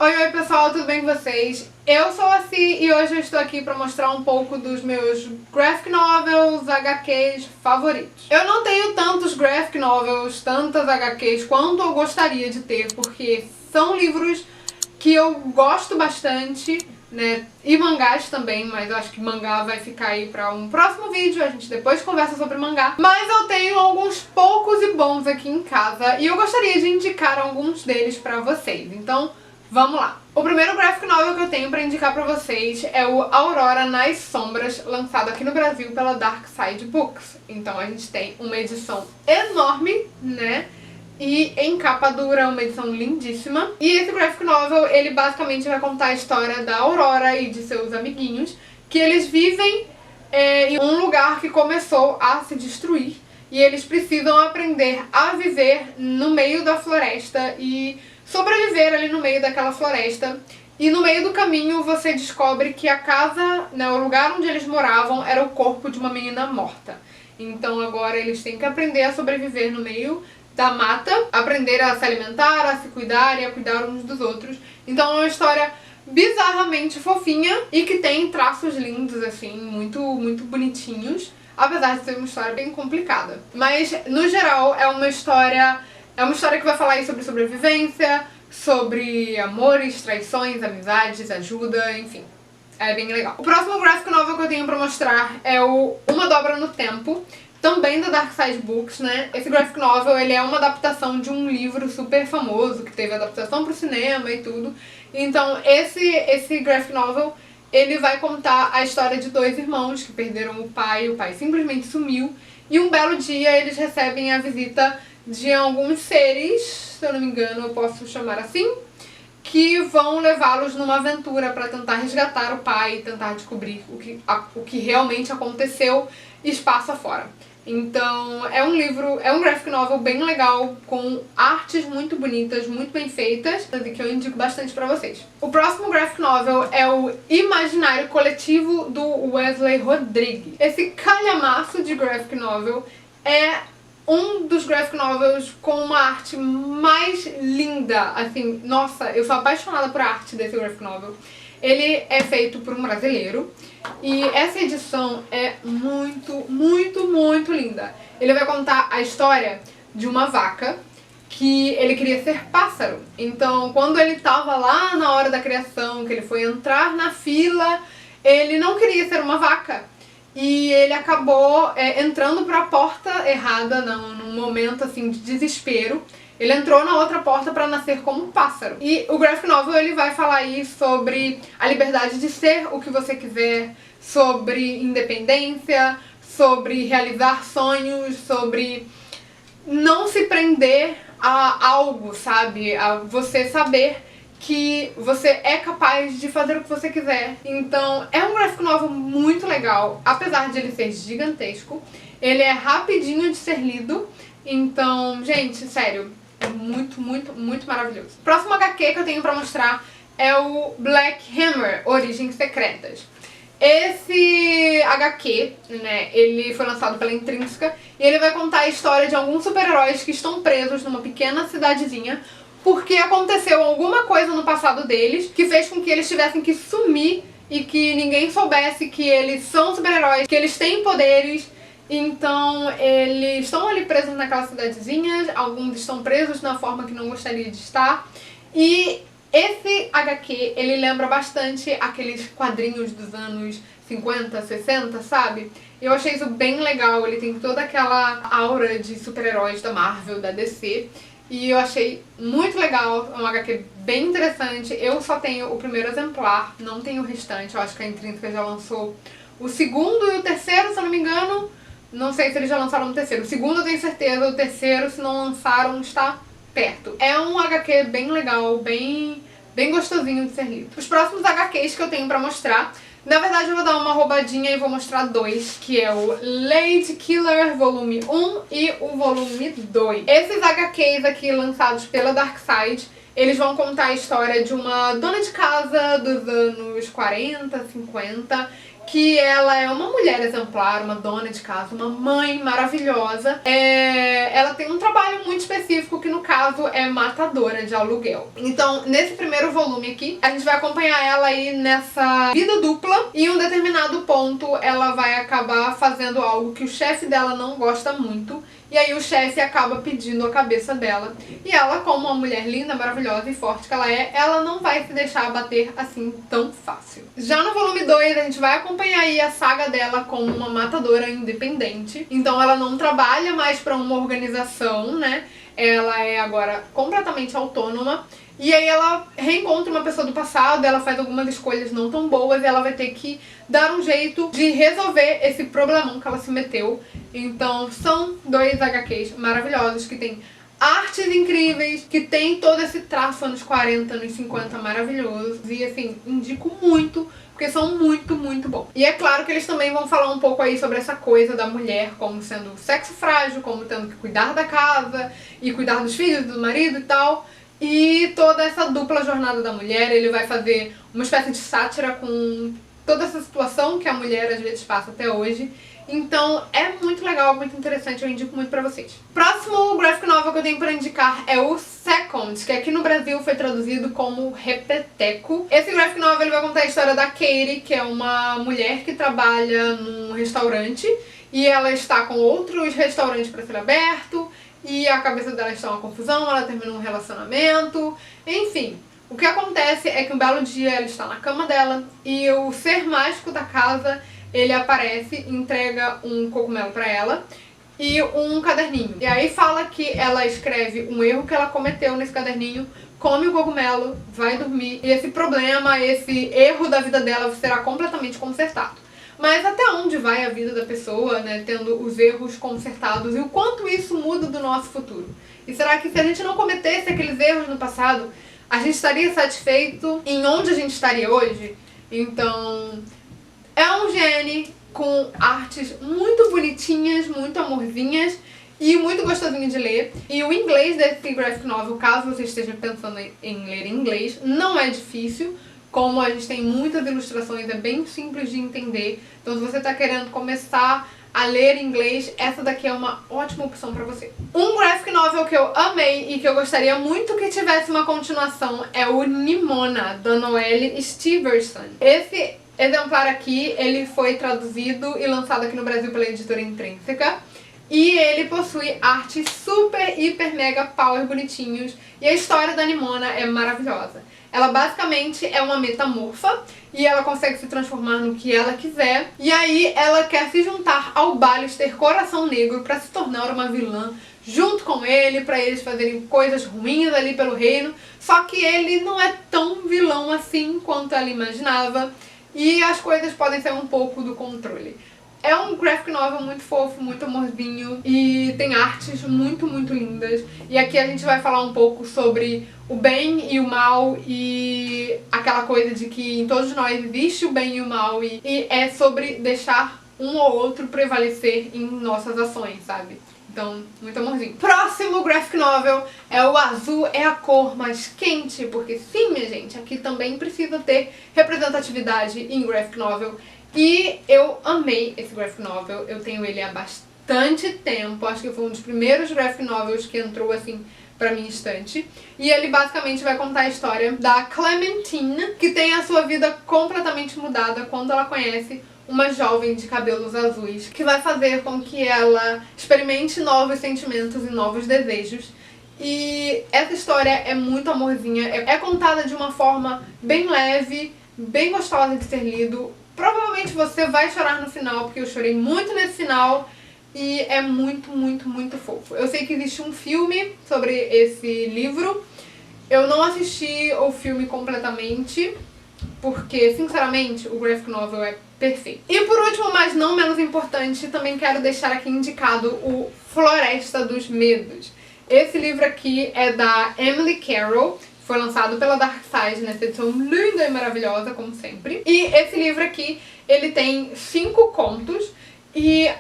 Oi pessoal, tudo bem com vocês? Eu sou a Si e hoje eu estou aqui para mostrar um pouco dos meus graphic novels, HQs favoritos. Eu não tenho tantos graphic novels, tantas HQs quanto eu gostaria de ter, porque são livros que eu gosto bastante, né? E mangás também, mas eu acho que mangá vai ficar aí para um próximo vídeo, a gente depois conversa sobre mangá. Mas eu tenho alguns poucos e bons aqui em casa e eu gostaria de indicar alguns deles para vocês. Então, vamos lá! O primeiro graphic novel que eu tenho pra indicar pra vocês é o Aurora nas Sombras, lançado aqui no Brasil pela Dark Side Books. Então a gente tem uma edição enorme, né? E em capa dura, uma edição lindíssima. E esse graphic novel, ele basicamente vai contar a história da Aurora e de seus amiguinhos, que eles vivem em um lugar que começou a se destruir. E eles precisam aprender a viver no meio da floresta e sobreviver ali no meio daquela floresta. E no meio do caminho você descobre que a casa, né, o lugar onde eles moravam era o corpo de uma menina morta. Então agora eles têm que aprender a sobreviver no meio da mata, aprender a se alimentar, a se cuidar e a cuidar uns dos outros. Então é uma história bizarramente fofinha e que tem traços lindos, assim, muito bonitinhos. Apesar de ser uma história bem complicada. Mas, no geral, é uma história que vai falar aí sobre sobrevivência, sobre amores, traições, amizades, ajuda, enfim. É bem legal. O próximo graphic novel que eu tenho pra mostrar é o Uma Dobra no Tempo, também da Dark Side Books, né? Esse graphic novel, ele é uma adaptação de um livro super famoso, que teve adaptação pro cinema e tudo. Então, esse graphic novel, ele vai contar a história de dois irmãos que perderam o pai simplesmente sumiu, e um belo dia eles recebem a visita de alguns seres, se eu não me engano eu posso chamar assim, que vão levá-los numa aventura para tentar resgatar o pai e tentar descobrir o que realmente aconteceu espaço afora. Então é um graphic novel bem legal, com artes muito bonitas, muito bem feitas, e que eu indico bastante pra vocês. O próximo graphic novel é o Imaginário Coletivo, do Wesley Rodrigues. Esse calhamaço de graphic novel é um dos graphic novels com uma arte mais linda, assim, nossa, eu sou apaixonada por a arte desse graphic novel. Ele é feito por um brasileiro e essa edição é muito linda. Ele vai contar a história de uma vaca que ele queria ser pássaro. Então, quando ele tava lá na hora da criação, que ele foi entrar na fila, ele não queria ser uma vaca. E ele acabou entrando pra porta errada, num momento assim de desespero. Ele entrou na outra porta pra nascer como um pássaro. E o graphic novel, ele vai falar aí sobre a liberdade de ser o que você quiser, sobre independência, sobre realizar sonhos, sobre não se prender a algo, sabe? A você saber que você é capaz de fazer o que você quiser. Então é um graphic novel muito legal, apesar de ele ser gigantesco. Ele é rapidinho de ser lido, então, gente, sério, é muito maravilhoso. O próximo HQ que eu tenho pra mostrar é o Black Hammer, Origens Secretas. Esse HQ, né, ele foi lançado pela Intrínseca e ele vai contar a história de alguns super-heróis que estão presos numa pequena cidadezinha porque aconteceu alguma coisa no passado deles que fez com que eles tivessem que sumir e que ninguém soubesse que eles são super-heróis, que eles têm poderes. Então eles estão ali presos naquela cidadezinha, alguns estão presos na forma que não gostaria de estar. E esse HQ, ele lembra bastante aqueles quadrinhos dos anos 50, 60, sabe? Eu achei isso bem legal, ele tem toda aquela aura de super-heróis da Marvel, da DC. E eu achei muito legal, é um HQ bem interessante. Eu só tenho o primeiro exemplar, não tenho o restante. Eu acho que a Intrínseca já lançou o segundo e o terceiro, se eu não me engano. Não sei se eles já lançaram o terceiro. O segundo eu tenho certeza, o terceiro, se não lançaram, está perto. É um HQ bem legal, bem gostosinho de ser lido. Os próximos HQs que eu tenho pra mostrar, na verdade eu vou dar uma roubadinha e vou mostrar dois, que é o Lady Killer volume 1 e o volume 2. Esses HQs aqui lançados pela Dark Side, eles vão contar a história de uma dona de casa dos anos 40, 50, que ela é uma mulher exemplar, uma dona de casa, uma mãe maravilhosa. Ela tem um trabalho muito específico que, no caso, é matadora de aluguel. Então, nesse primeiro volume aqui, a gente vai acompanhar ela aí nessa vida dupla e em um determinado ponto ela vai acabar fazendo algo que o chefe dela não gosta muito. E aí o chefe acaba pedindo a cabeça dela. E ela, como uma mulher linda, maravilhosa e forte que ela não vai se deixar abater assim tão fácil. Já no volume 2, a gente vai acompanhar aí a saga dela como uma matadora independente. Então ela não trabalha mais para uma organização, né? Ela é agora completamente autônoma. E aí ela reencontra uma pessoa do passado, ela faz algumas escolhas não tão boas e ela vai ter que dar um jeito de resolver esse problemão que ela se meteu. Então são 2 HQs maravilhosos que tem artes incríveis, que tem todo esse traço anos 40, anos 50 maravilhoso. E assim, indico muito, porque são muito, muito bons. E é claro que eles também vão falar um pouco aí sobre essa coisa da mulher como sendo sexo frágil, como tendo que cuidar da casa e cuidar dos filhos, do marido e tal. E toda essa dupla jornada da mulher, ele vai fazer uma espécie de sátira com toda essa situação que a mulher às vezes passa até hoje. Então é muito legal, muito interessante, eu indico muito pra vocês. Próximo graphic novel que eu tenho pra indicar é o Second, que aqui no Brasil foi traduzido como Repeteco. Esse graphic novel ele vai contar a história da Katie, que é uma mulher que trabalha num restaurante e ela está com outros restaurantes pra ser aberto. E a cabeça dela está uma confusão, ela termina um relacionamento, enfim. O que acontece é que um belo dia ela está na cama dela e o ser mágico da casa, ele aparece e entrega um cogumelo pra ela e um caderninho. E aí fala que ela escreve um erro que ela cometeu nesse caderninho, come o cogumelo, vai dormir e esse problema, esse erro da vida dela será completamente consertado. Mas até onde vai a vida da pessoa, né, tendo os erros consertados e o quanto isso muda do nosso futuro? E será que se a gente não cometesse aqueles erros no passado, a gente estaria satisfeito em onde a gente estaria hoje? Então, é um gene com artes muito bonitinhas, muito amorzinhas e muito gostosinho de ler. E o inglês desse graphic novel, caso você esteja pensando em ler em inglês, não é difícil. Como a gente tem muitas ilustrações, é bem simples de entender. Então se você está querendo começar a ler inglês, essa daqui é uma ótima opção pra você. Um graphic novel que eu amei e que eu gostaria muito que tivesse uma continuação é o Nimona, da Noelle Stevenson. Esse exemplar aqui, ele foi traduzido e lançado aqui no Brasil pela editora Intrínseca. E ele possui artes super, hiper, mega, power bonitinhos. E a história da Nimona é maravilhosa. Ela basicamente é uma metamorfa e ela consegue se transformar no que ela quiser. E aí ela quer se juntar ao Ballister Coração Negro para se tornar uma vilã junto com ele, para eles fazerem coisas ruins ali pelo reino. Só que ele não é tão vilão assim quanto ela imaginava e as coisas podem ser um pouco do controle. É um graphic novel muito fofo, muito amorzinho e tem artes muito, muito lindas. E aqui a gente vai falar um pouco sobre o bem e o mal e aquela coisa de que em todos nós existe o bem e o mal e é sobre deixar um ou outro prevalecer em nossas ações, sabe? Então, muito amorzinho. Próximo graphic novel é o Azul é a cor mais quente, porque sim, minha gente, aqui também precisa ter representatividade em graphic novel. E eu amei esse graphic novel, eu tenho ele há bastante tempo, acho que foi um dos primeiros graphic novels que entrou assim pra minha estante. E ele basicamente vai contar a história da Clementine, que tem a sua vida completamente mudada quando ela conhece uma jovem de cabelos azuis, que vai fazer com que ela experimente novos sentimentos e novos desejos. E essa história é muito amorzinha, é contada de uma forma bem leve, bem gostosa de ser lido. Provavelmente você vai chorar no final, porque eu chorei muito nesse final e é muito, muito, muito fofo. Eu sei que existe um filme sobre esse livro, eu não assisti o filme completamente, porque, sinceramente, o graphic novel é perfeito. E por último, mas não menos importante, também quero deixar aqui indicado o Floresta dos Medos. Esse livro aqui é da Emily Carroll, foi lançado pela Dark Side nessa edição linda e maravilhosa, como sempre. E esse livro aqui, ele tem 5 contos e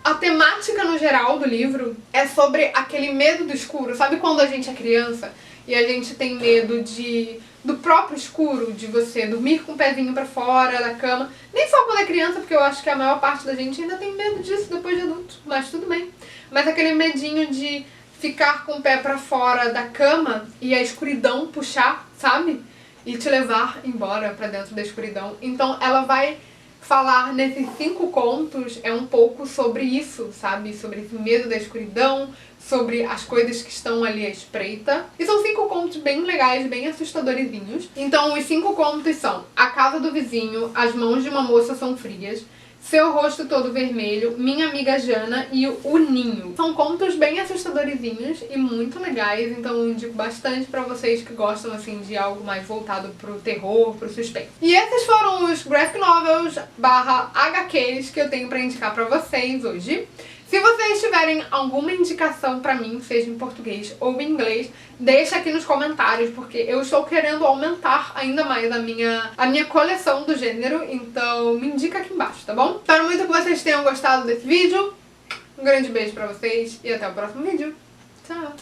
a temática no geral do livro é sobre aquele medo do escuro. Sabe quando a gente é criança e a gente tem medo de do próprio escuro, de você dormir com o pezinho pra fora da cama. Nem só quando é criança, porque eu acho que a maior parte da gente ainda tem medo disso depois de adulto, mas tudo bem. Mas aquele medinho de ficar com o pé pra fora da cama e a escuridão puxar, sabe? E te levar embora pra dentro da escuridão. Então ela vai falar nesses 5 contos um pouco sobre isso, sabe? Sobre esse medo da escuridão, sobre as coisas que estão ali à espreita. E são 5 contos bem legais, bem assustadorzinhos. Então os 5 contos são: A Casa do Vizinho, As Mãos de uma Moça São Frias, Seu Rosto Todo Vermelho, Minha Amiga Jana e O Ninho. São contos bem assustadorzinhos e muito legais, então eu indico bastante pra vocês que gostam assim de algo mais voltado pro terror, pro suspense. E esses foram os graphic novels / HQs que eu tenho pra indicar pra vocês hoje. Se vocês tiverem alguma indicação pra mim, seja em português ou em inglês, deixa aqui nos comentários, porque eu estou querendo aumentar ainda mais a minha coleção do gênero, então me indica aqui embaixo, tá bom? Espero muito que vocês tenham gostado desse vídeo, um grande beijo pra vocês e até o próximo vídeo. Tchau!